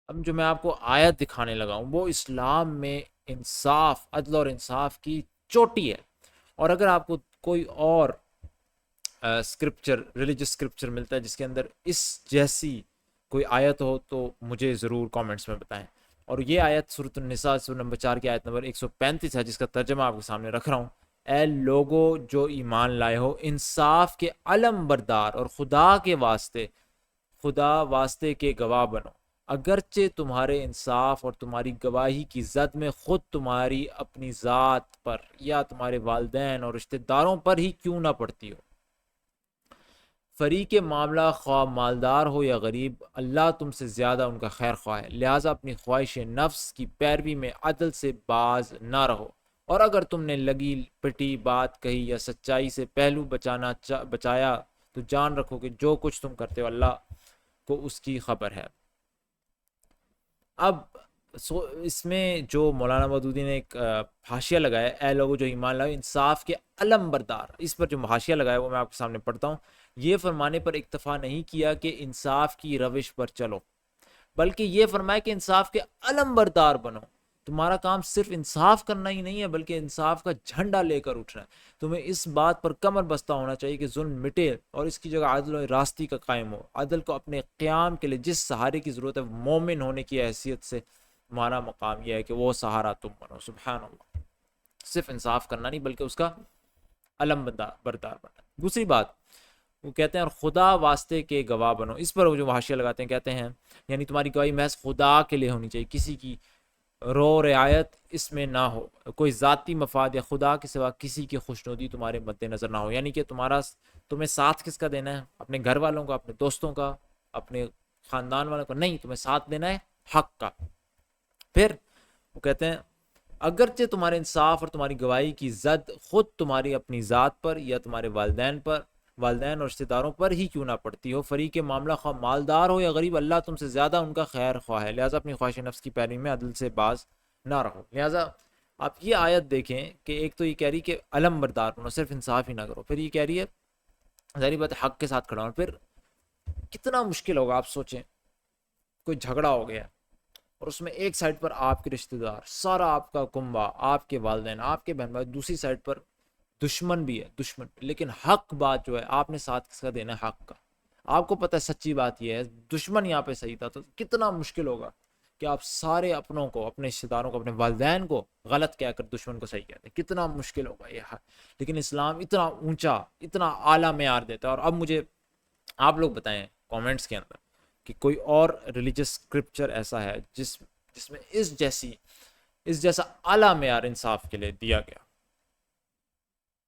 اب جو میں آپ کو آیت دکھانے لگا ہوں وہ اسلام میں انصاف، عدل اور انصاف کی چوٹی ہے. اور اگر آپ کو کوئی اور اسکرپچر، ریلیجس اسکرپچر ملتا ہے جس کے اندر اس جیسی کوئی آیت ہو تو مجھے ضرور کامنٹس میں بتائیں. اور یہ آیت سورۃ النساء سورہ نمبر 4 کی آیت نمبر 135 ہے، جس کا ترجمہ آپ کے سامنے رکھ رہا ہوں. اے لوگو جو ایمان لائے ہو، انصاف کے علم بردار اور خدا واسطے کے گواہ بنو، اگرچہ تمہارے انصاف اور تمہاری گواہی کی زد میں خود تمہاری اپنی ذات پر یا تمہارے والدین اور رشتہ داروں پر ہی کیوں نہ پڑتی ہو. فریق معاملہ خواہ مالدار ہو یا غریب، اللہ تم سے زیادہ ان کا خیر خواہ ہے، لہٰذا اپنی خواہش نفس کی پیروی میں عدل سے باز نہ رہو. اور اگر تم نے لگی پٹی بات کہی یا سچائی سے پہلو بچایا تو جان رکھو کہ جو کچھ تم کرتے ہو اللہ کو اس کی خبر ہے. اب اس میں جو مولانا مودودی نے ایک حاشیہ لگایا، اے لوگو جو ایمان لاؤ انصاف کے علم بردار، اس پر جو حاشیہ لگایا وہ میں آپ کے سامنے پڑھتا ہوں. یہ فرمانے پر اکتفا نہیں کیا کہ انصاف کی روش پر چلو، بلکہ یہ فرمایا کہ انصاف کے علم بردار بنو. تمہارا کام صرف انصاف کرنا ہی نہیں ہے بلکہ انصاف کا جھنڈا لے کر اٹھنا ہے. تمہیں اس بات پر کمر بستہ ہونا چاہیے کہ ظلم مٹے اور اس کی جگہ عدل و راستی کا قائم ہو. عدل کو اپنے قیام کے لیے جس سہارے کی ضرورت ہے، مومن ہونے کی حیثیت سے تمہارا مقام یہ ہے کہ وہ سہارا تم بنو. سبحان اللہ، صرف انصاف کرنا نہیں بلکہ اس کا علم بردار بننا. دوسری بات وہ کہتے ہیں اور خدا واسطے کے گواہ بنو. اس پر وہ جو حاشیہ لگاتے ہیں کہتے ہیں یعنی تمہاری گواہی محض خدا کے لیے ہونی چاہیے، کسی کی رو رعایت اس میں نہ ہو، کوئی ذاتی مفاد یا خدا کے سوا کسی کی خوشنودی تمہارے مد نظر نہ ہو. یعنی کہ تمہیں ساتھ کس کا دینا ہے؟ اپنے گھر والوں کا، اپنے دوستوں کا، اپنے خاندان والوں کا نہیں، تمہیں ساتھ دینا ہے حق کا. پھر وہ کہتے ہیں اگرچہ تمہارے انصاف اور تمہاری گواہی کی زد خود تمہاری اپنی ذات پر یا تمہارے والدین اور رشتہ داروں پر ہی کیوں نہ پڑتی ہو، فریق معاملہ خواہ مالدار ہو یا غریب، اللہ تم سے زیادہ ان کا خیر خواہ ہے، لہٰذا اپنی خواہش نفس کی پیروی میں عدل سے باز نہ رہو. لہٰذا آپ یہ آیت دیکھیں کہ ایک تو یہ کہہ رہی کہ علم بردار بنو، صرف انصاف ہی نہ کرو. پھر یہ کہہ رہی ہے ظاہری بات حق کے ساتھ کھڑا ہو. پھر کتنا مشکل ہوگا آپ سوچیں، کوئی جھگڑا ہو گیا اور اس میں ایک سائڈ پر آپ کے رشتہ دار، سارا آپ کا کنبہ، آپ کے والدین، آپ کے بہن بھائی، دوسری سائڈ پر دشمن بھی ہے، لیکن حق بات جو ہے آپ نے ساتھ کس کا دینا ہے؟ حق کا. آپ کو پتہ ہے سچی بات یہ ہے دشمن یہاں پہ صحیح تھا، تو کتنا مشکل ہوگا کہ آپ سارے اپنوں کو، اپنے رشتہ داروں کو، اپنے والدین کو غلط کہہ کر دشمن کو صحیح کہتے ہیں. کتنا مشکل ہوگا یہ حق. لیکن اسلام اتنا اونچا، اتنا اعلیٰ معیار دیتا ہے. اور اب مجھے آپ لوگ بتائیں کامنٹس کے اندر کہ کوئی اور ریلیجس اسکرپچر ایسا ہے جس میں اس جیسا اعلیٰ معیار انصاف کے لیے دیا گیا.